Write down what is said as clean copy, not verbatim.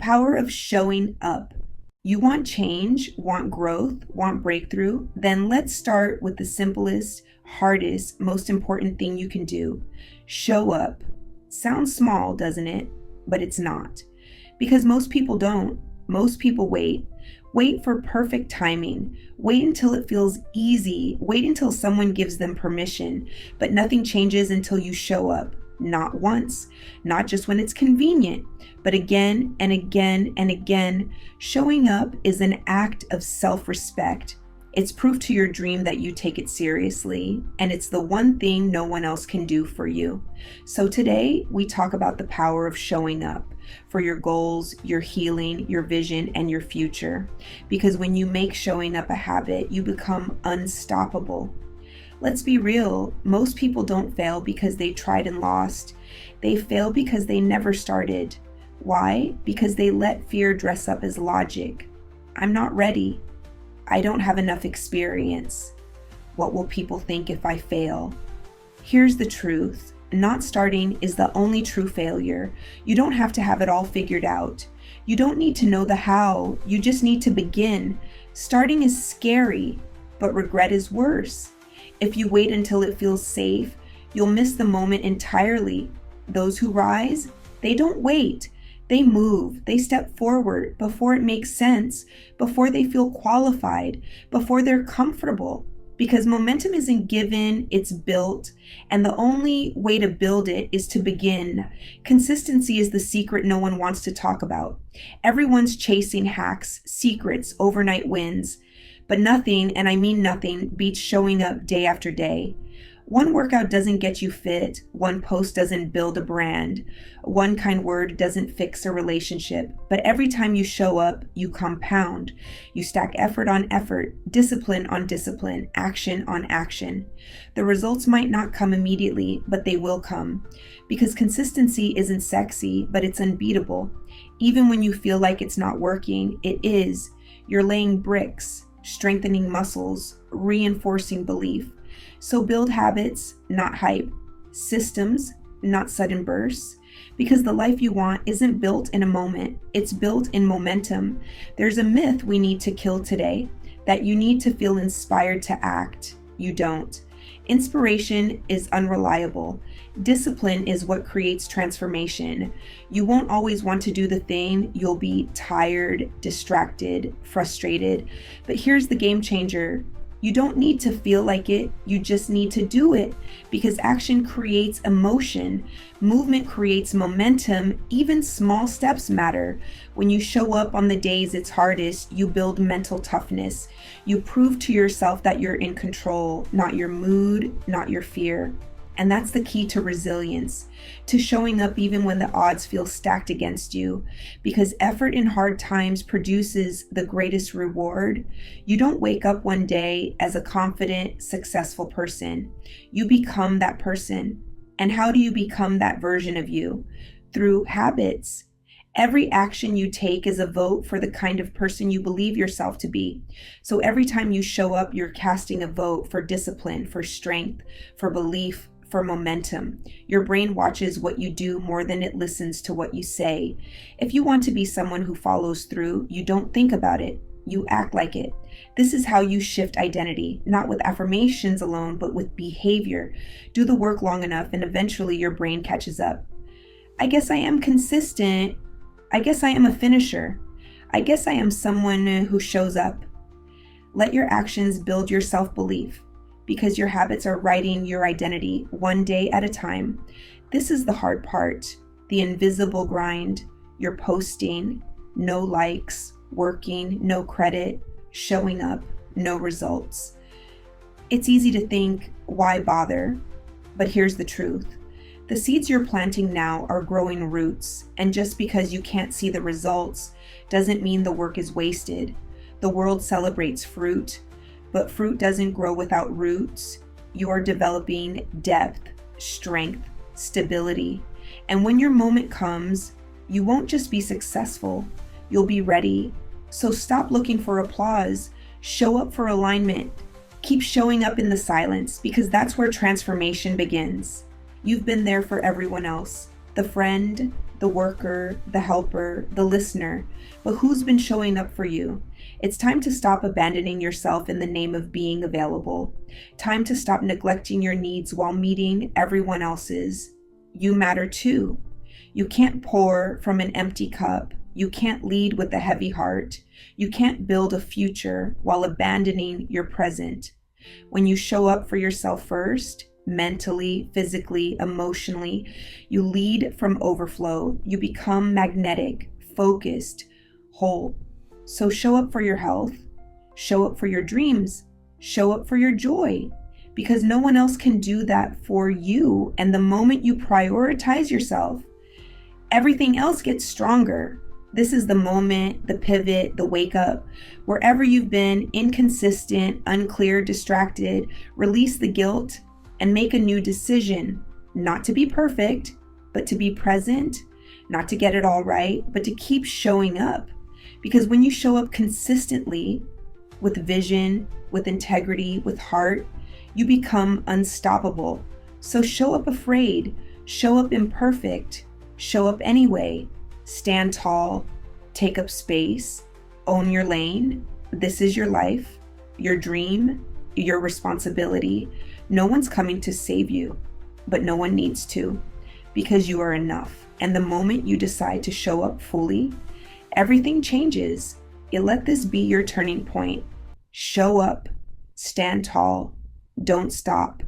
power of showing up. You want change, want growth, want breakthrough? Then let's start with the simplest, hardest, most important thing you can do. Show up. Sounds small, doesn't it? But it's not. Because most people don't. Most people wait. Wait for perfect timing. Wait until it feels easy. Wait until someone gives them permission. But nothing changes until you show up. Not once, not just when it's convenient, but again and again and again. Showing up is an act of self-respect. It's proof to your dream that you take it seriously, and it's the one thing no one else can do for you. So today, we talk about the power of showing up for your goals, your healing, your vision, and your future. Because when you make showing up a habit, you become unstoppable. Let's be real, most people don't fail because they tried and lost. They fail because they never started. Why? Because they let fear dress up as logic. I'm not ready. I don't have enough experience. What will people think if I fail? Here's the truth. Not starting is the only true failure. You don't have to have it all figured out. You don't need to know the how. You just need to begin. Starting is scary, but regret is worse. If you wait until it feels safe, you'll miss the moment entirely. Those who rise, they don't wait. They move, they step forward before it makes sense, before they feel qualified, before they're comfortable. Because momentum isn't given, it's built. And the only way to build it is to begin. Consistency is the secret no one wants to talk about. Everyone's chasing hacks, secrets, overnight wins. But nothing, and I mean nothing, beats showing up day after day. One workout doesn't get you fit. One post doesn't build a brand. One kind word doesn't fix a relationship. But every time you show up, you compound. You stack effort on effort, discipline on discipline, action on action. The results might not come immediately, but they will come. Because consistency isn't sexy, but it's unbeatable. Even when you feel like it's not working, it is. You're laying bricks, strengthening muscles, reinforcing belief. So build habits, not hype. Systems, not sudden bursts. Because the life you want isn't built in a moment. It's built in momentum. There's a myth we need to kill today, that you need to feel inspired to act. You don't. Inspiration is unreliable. Discipline is what creates transformation. You won't always want to do the thing. You'll be tired, distracted, frustrated. But here's the game changer. You don't need to feel like it, you just need to do it, because action creates emotion, movement creates momentum, even small steps matter. When you show up on the days it's hardest, you build mental toughness. You prove to yourself that you're in control, not your mood, not your fear. And that's the key to resilience, to showing up even when the odds feel stacked against you, because effort in hard times produces the greatest reward. You don't wake up one day as a confident, successful person. You become that person. And how do you become that version of you? Through habits. Every action you take is a vote for the kind of person you believe yourself to be. So every time you show up, you're casting a vote for discipline, for strength, for belief, for momentum. Your brain watches what you do more than it listens to what you say. If you want to be someone who follows through, you don't think about it, you act like it. This is how you shift identity, not with affirmations alone, but with behavior. Do the work long enough and eventually your brain catches up. I guess I am consistent. I guess I am a finisher. I guess I am someone who shows up. Let your actions build your self-belief, because your habits are writing your identity one day at a time. This is the hard part, the invisible grind. You're posting, no likes, working, no credit, showing up, no results. It's easy to think, why bother? But here's the truth. The seeds you're planting now are growing roots, and just because you can't see the results doesn't mean the work is wasted. The world celebrates fruit, but fruit doesn't grow without roots. You're developing depth, strength, stability. And when your moment comes, you won't just be successful, you'll be ready. So stop looking for applause. Show up for alignment. Keep showing up in the silence, because that's where transformation begins. You've been there for everyone else. The friend, the worker, the helper, the listener, but who's been showing up for you? It's time to stop abandoning yourself in the name of being available. Time to stop neglecting your needs while meeting everyone else's. You matter too. You can't pour from an empty cup. You can't lead with a heavy heart. You can't build a future while abandoning your present. When you show up for yourself first, mentally, physically, emotionally, you lead from overflow. You become magnetic, focused, whole. So show up for your health, show up for your dreams, show up for your joy, because no one else can do that for you. And the moment you prioritize yourself, everything else gets stronger. This is the moment, the pivot, the wake up. Wherever you've been inconsistent, unclear, distracted, release the guilt and make a new decision, not to be perfect, but to be present, not to get it all right, but to keep showing up. Because when you show up consistently with vision, with integrity, with heart, you become unstoppable. So show up afraid, show up imperfect, show up anyway. Stand tall, take up space, own your lane. This is your life, your dream, your responsibility. No one's coming to save you, but no one needs to, because you are enough. And the moment you decide to show up fully, everything changes. Let this be your turning point. Show up, stand tall, don't stop,